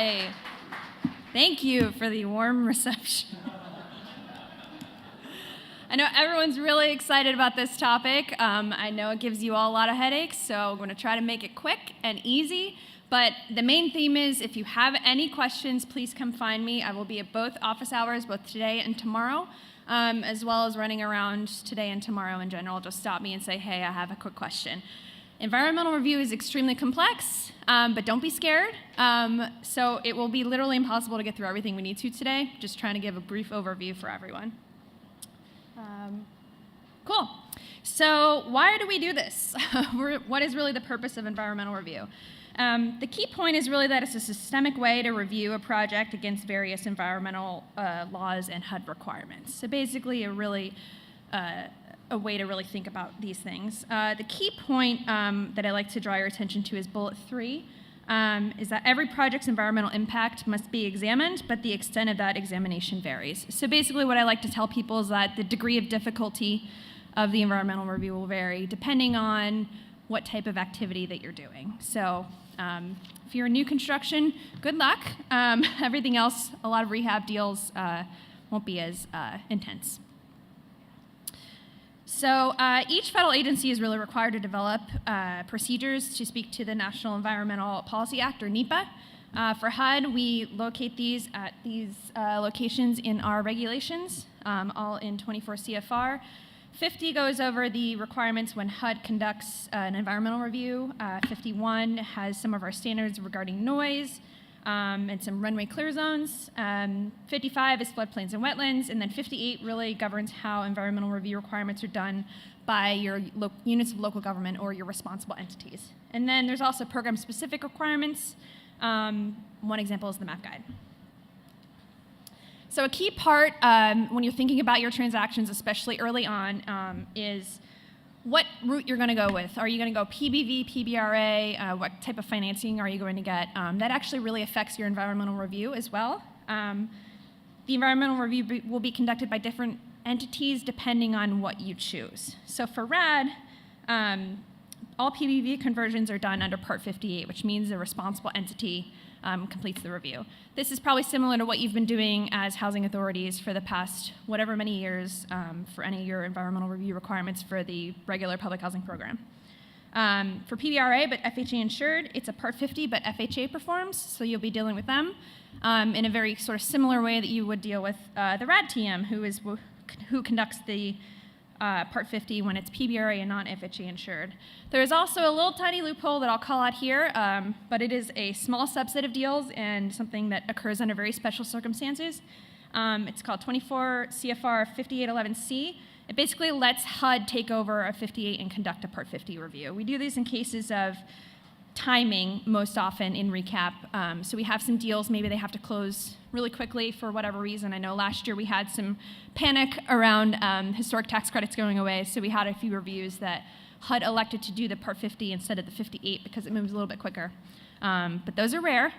Yay. Thank you for the warm reception. I know everyone's really excited about this topic. I know it gives you all a lot of headaches, so I'm going to try to make it quick and easy. But the main theme is, if you have any questions, please come find me. I will be at both office hours, both today and tomorrow, as well as running around today and tomorrow in general. Just stop me and say, hey, I have a quick question. Environmental review is extremely complex, but don't be scared. So it will be literally impossible to get through everything we need to today. Just trying to give a brief overview for everyone. Cool. So why do we do this? What is really the purpose of environmental review? The key point is really that it's a systemic way to review a project against various environmental laws and HUD requirements. So basically a way to really think about these things. The key point that I like to draw your attention to is bullet 3, is that every project's environmental impact must be examined, but the extent of that examination varies. So basically what I like to tell people is that the degree of difficulty of the environmental review will vary depending on what type of activity that you're doing. So if you're in new construction, good luck. Everything else, a lot of rehab deals won't be as intense. So each federal agency is really required to develop procedures to speak to the National Environmental Policy Act, or NEPA. For HUD, we locate these at these locations in our regulations, all in 24 CFR. 50 goes over the requirements when HUD conducts an environmental review. 51 has some of our standards regarding noise and some runway clear zones. 55 is floodplains and wetlands, and then 58 really governs how environmental review requirements are done by your units of local government or your responsible entities. And then there's also program-specific requirements. One example is the MAP guide. So a key part when you're thinking about your transactions, especially early on, is what route you're going to go with. Are you going to go PBV, PBRA? What type of financing are you going to get? That actually really affects your environmental review as well. The environmental review will be conducted by different entities depending on what you choose. So for RAD, all PBV conversions are done under Part 58, which means the responsible entity completes the review. This is probably similar to what you've been doing as housing authorities for the past whatever many years for any of your environmental review requirements for the regular public housing program. For PBRA, but FHA insured, it's a Part 50, but FHA performs, so you'll be dealing with them in a very sort of similar way that you would deal with the RAD TM, who conducts the Part 50 when it's PBRA and not FHA insured. There is also a little tiny loophole that I'll call out here, but it is a small subset of deals and something that occurs under very special circumstances. It's called 24 CFR 5811C. It basically lets HUD take over a 58 and conduct a Part 50 review. We do these in cases of timing most often in recap. So we have some deals, maybe they have to close really quickly for whatever reason. I know last year we had some panic around historic tax credits going away, so we had a few reviews that HUD elected to do the Part 50 instead of the 58 because it moves a little bit quicker. But those are rare,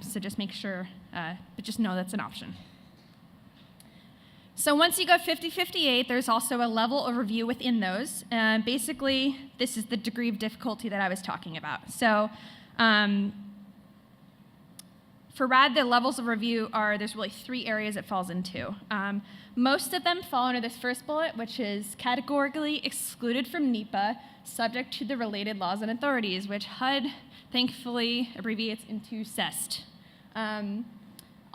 so just make sure, but just know that's an option. So once you go 50-58, there's also a level of review within those. Basically, this is the degree of difficulty that I was talking about. So for RAD, the levels of review there's really 3 areas it falls into. Most of them fall under this first bullet, which is categorically excluded from NEPA, subject to the related laws and authorities, which HUD thankfully abbreviates into CEST.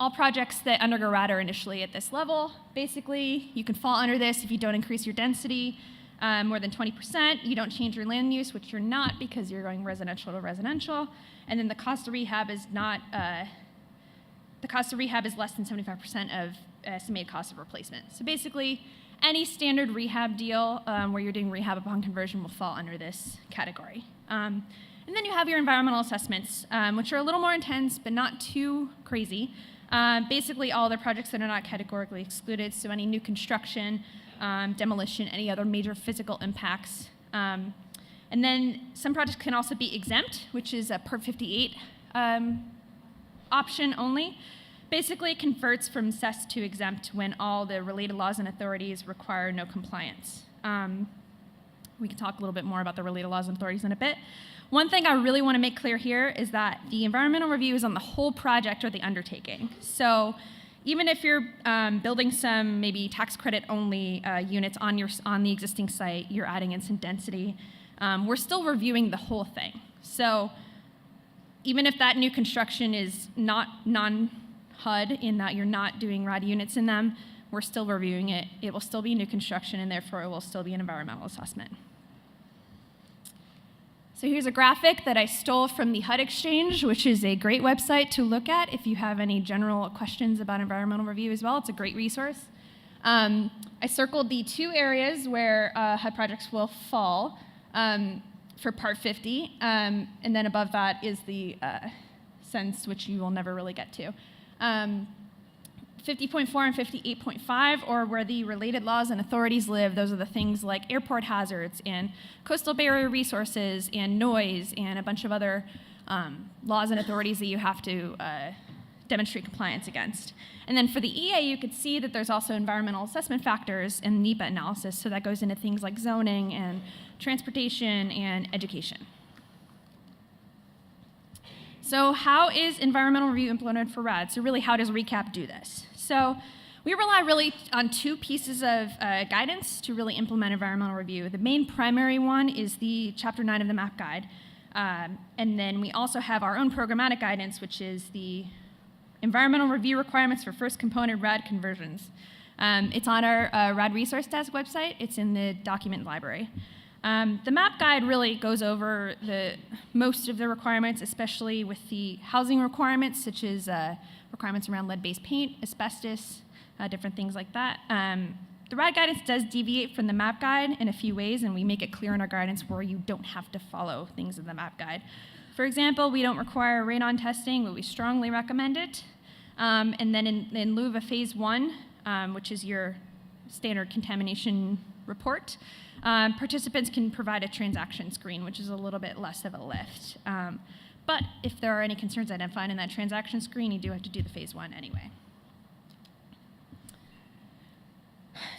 All projects that undergo RAD are initially at this level. Basically, you can fall under this if you don't increase your density more than 20%. You don't change your land use, which you're not because you're going residential to residential. And then the cost of rehab is less than 75% of estimated cost of replacement. So basically, any standard rehab deal where you're doing rehab upon conversion will fall under this category. And then you have your environmental assessments, which are a little more intense, but not too crazy. Basically, all the projects that are not categorically excluded, so any new construction, demolition, any other major physical impacts. And then some projects can also be exempt, which is a Part 58 option only. Basically, it converts from CEST to exempt when all the related laws and authorities require no compliance. We can talk a little bit more about the related laws and authorities in a bit. one thing I really want to make clear here is that the environmental review is on the whole project or the undertaking. So even if you're building some maybe tax credit only units on the existing site, you're adding in some density, we're still reviewing the whole thing. So even if that new construction is not non-HUD in that you're not doing RAD units in them, we're still reviewing it. It will still be new construction, and therefore it will still be an environmental assessment. So here's a graphic that I stole from the HUD Exchange, which is a great website to look at if you have any general questions about environmental review as well. It's a great resource. I circled the 2 areas where HUD projects will fall for Part 50, and then above that is the sense, which you will never really get to. 50.4 and 58.5, or where the related laws and authorities live. Those are the things like airport hazards and coastal barrier resources and noise and a bunch of other laws and authorities that you have to demonstrate compliance against. And then for the EA, you could see that there's also environmental assessment factors in NEPA analysis, so that goes into things like zoning and transportation and education. So how is environmental review implemented for RAD? So really, how does RECAP do this? So we rely really on 2 pieces of guidance to really implement environmental review. The main primary one is the Chapter 9 of the MAP Guide. And then we also have our own programmatic guidance, which is the environmental review requirements for first component RAD conversions. It's on our RAD Resource Desk website. It's in the document library. The MAP Guide really goes over most of the requirements, especially with the housing requirements, such as requirements around lead-based paint, asbestos, different things like that. The RAD guidance does deviate from the MAP Guide in a few ways, and we make it clear in our guidance where you don't have to follow things in the MAP Guide. For example, we don't require radon testing, but we strongly recommend it. And then in lieu of a Phase 1, which is your standard contamination report, participants can provide a transaction screen, which is a little bit less of a lift. But if there are any concerns identified in that transaction screen, you do have to do the Phase 1 anyway.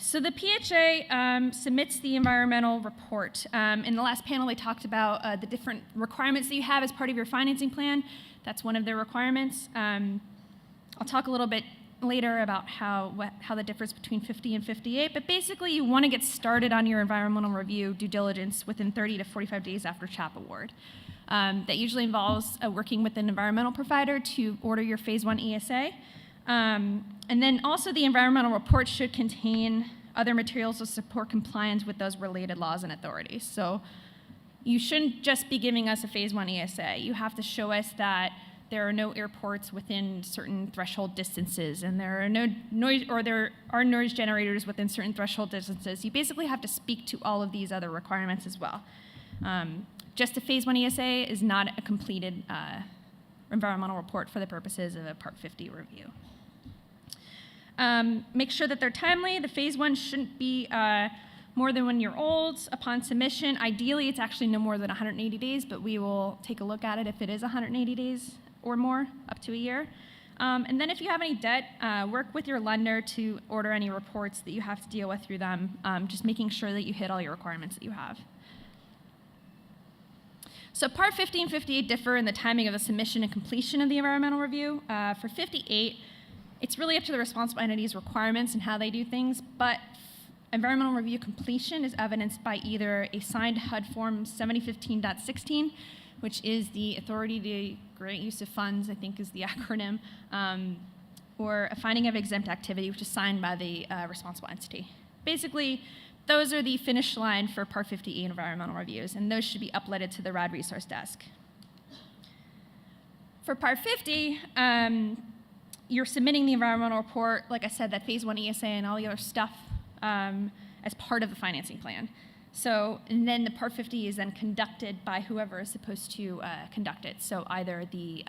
So the PHA submits the environmental report. In the last panel, I talked about the different requirements that you have as part of your financing plan. That's one of the requirements. I'll talk a little bit later about how the difference between 50 and 58, but basically you want to get started on your environmental review due diligence within 30 to 45 days after CHAP award. That usually involves working with an environmental provider to order your Phase 1 ESA. And then also the environmental report should contain other materials to support compliance with those related laws and authorities. So you shouldn't just be giving us a Phase 1 ESA. You have to show us that there are no airports within certain threshold distances, and there are no noise, or there are noise generators within certain threshold distances. You basically have to speak to all of these other requirements as well. Just a Phase 1 ESA is not a completed environmental report for the purposes of a Part 50 review. Make sure that they're timely. The Phase 1 shouldn't be more than 1 year old upon submission. Ideally, it's actually no more than 180 days, but we will take a look at it if it is 180 days or more, up to a year. And then if you have any debt, work with your lender to order any reports that you have to deal with through them, just making sure that you hit all your requirements that you have. So Part 50 and 58 differ in the timing of the submission and completion of the environmental review. For 58, it's really up to the responsible entity's requirements and how they do things, but environmental review completion is evidenced by either a signed HUD Form 7015.16, which is the authority to grant use of funds, I think is the acronym, or a finding of exempt activity, which is signed by the responsible entity. Basically, those are the finish line for Part 50E environmental reviews, and those should be uploaded to the RAD Resource Desk. For Part 50, you're submitting the environmental report, like I said, that Phase 1 ESA and all the other stuff as part of the financing plan. So, and then the Part 50 is then conducted by whoever is supposed to conduct it. So either the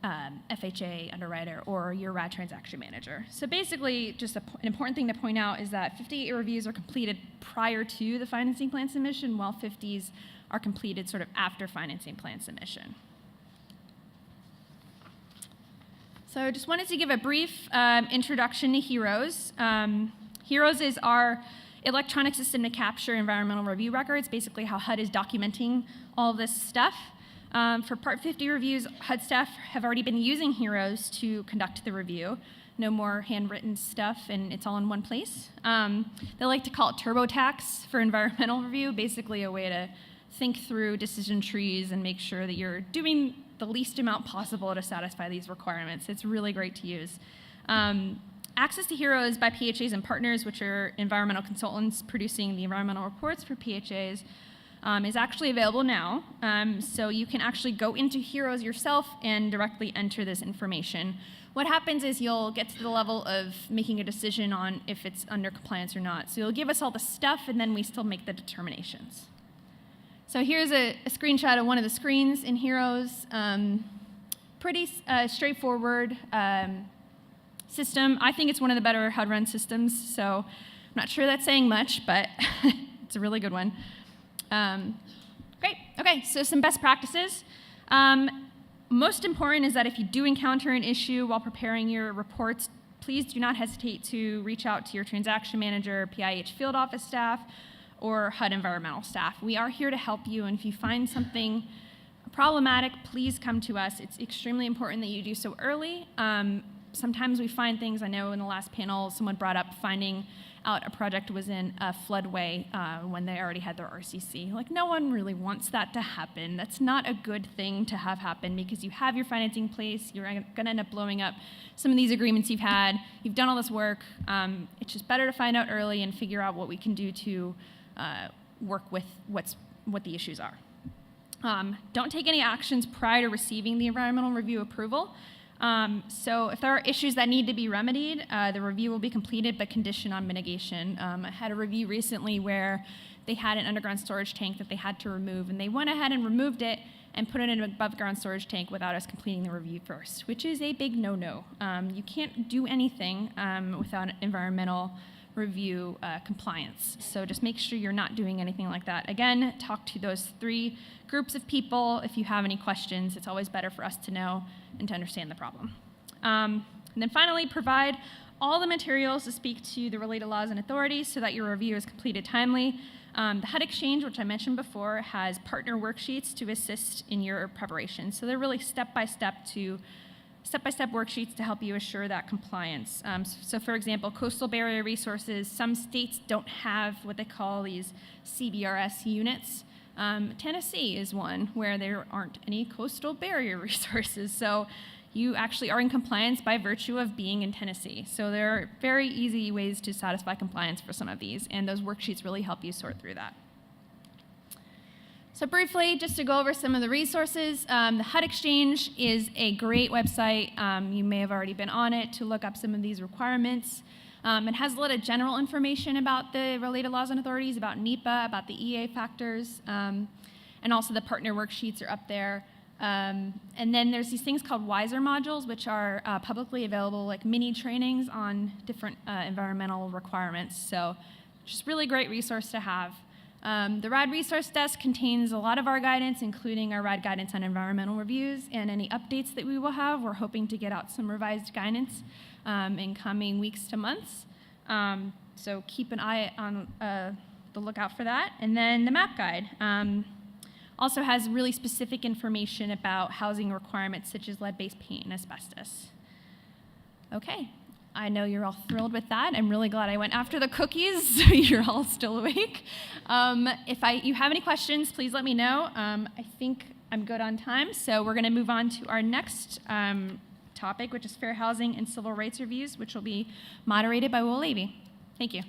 FHA underwriter or your RAD transaction manager. So basically, just an important thing to point out is that 58 reviews are completed prior to the financing plan submission, while 50s are completed sort of after financing plan submission. So I just wanted to give a brief introduction to HEROES. HEROES is our electronic system to capture environmental review records, basically how HUD is documenting all this stuff. For Part 50 reviews, HUD staff have already been using HEROES to conduct the review. No more handwritten stuff, and it's all in one place. They like to call it TurboTax for environmental review, basically a way to think through decision trees and make sure that you're doing the least amount possible to satisfy these requirements. It's really great to use. Access to HEROES by PHAs and partners, which are environmental consultants producing the environmental reports for PHAs, is actually available now. So you can actually go into HEROES yourself and directly enter this information. What happens is you'll get to the level of making a decision on if it's under compliance or not. So you'll give us all the stuff, and then we still make the determinations. So here's a screenshot of one of the screens in HEROES. Pretty straightforward system. I think it's one of the better HUD-run systems, so I'm not sure that's saying much, but it's a really good one. Great. Okay, so some best practices. Most important is that if you do encounter an issue while preparing your reports, please do not hesitate to reach out to your transaction manager, PIH field office staff, or HUD environmental staff. We are here to help you, and if you find something problematic, please come to us. It's extremely important that you do so early. Sometimes we find things, I know in the last panel, someone brought up finding out a project was in a floodway when they already had their RCC. Like, no one really wants that to happen. That's not a good thing to have happen because you have your financing in place. You're going to end up blowing up some of these agreements you've had. You've done all this work. It's just better to find out early and figure out what we can do to work with what the issues are. Don't take any actions prior to receiving the environmental review approval. So if there are issues that need to be remedied, the review will be completed but conditioned on mitigation. I had a review recently where they had an underground storage tank that they had to remove, and they went ahead and removed it and put it in an above-ground storage tank without us completing the review first, which is a big no-no. You can't do anything without environmental review compliance. So just make sure you're not doing anything like that. Again, talk to those 3 groups of people. If you have any questions, it's always better for us to know and to understand the problem. And then finally, provide all the materials to speak to the related laws and authorities so that your review is completed timely. The HUD Exchange, which I mentioned before, has partner worksheets to assist in your preparation. So they're really step-by-step worksheets to help you assure that compliance. So for example, coastal barrier resources, some states don't have what they call these CBRS units. Tennessee is one where there aren't any coastal barrier resources. So you actually are in compliance by virtue of being in Tennessee. So there are very easy ways to satisfy compliance for some of these, and those worksheets really help you sort through that. So briefly, just to go over some of the resources, the HUD Exchange is a great website. You may have already been on it to look up some of these requirements. It has a lot of general information about the related laws and authorities, about NEPA, about the EA factors, and also the partner worksheets are up there. And then there's these things called WISER modules, which are publicly available, like mini trainings on different environmental requirements. So just really great resource to have. The RAD Resource Desk contains a lot of our guidance, including our RAD guidance on environmental reviews and any updates that we will have. We're hoping to get out some revised guidance in coming weeks to months. So keep an eye on the lookout for that. And then the MAP Guide also has really specific information about housing requirements such as lead-based paint and asbestos. Okay. I know you're all thrilled with that. I'm really glad I went after the cookies, so you're all still awake. If you have any questions, please let me know. I think I'm good on time, so we're going to move on to our next topic, which is fair housing and civil rights reviews, which will be moderated by Will Levy. Thank you.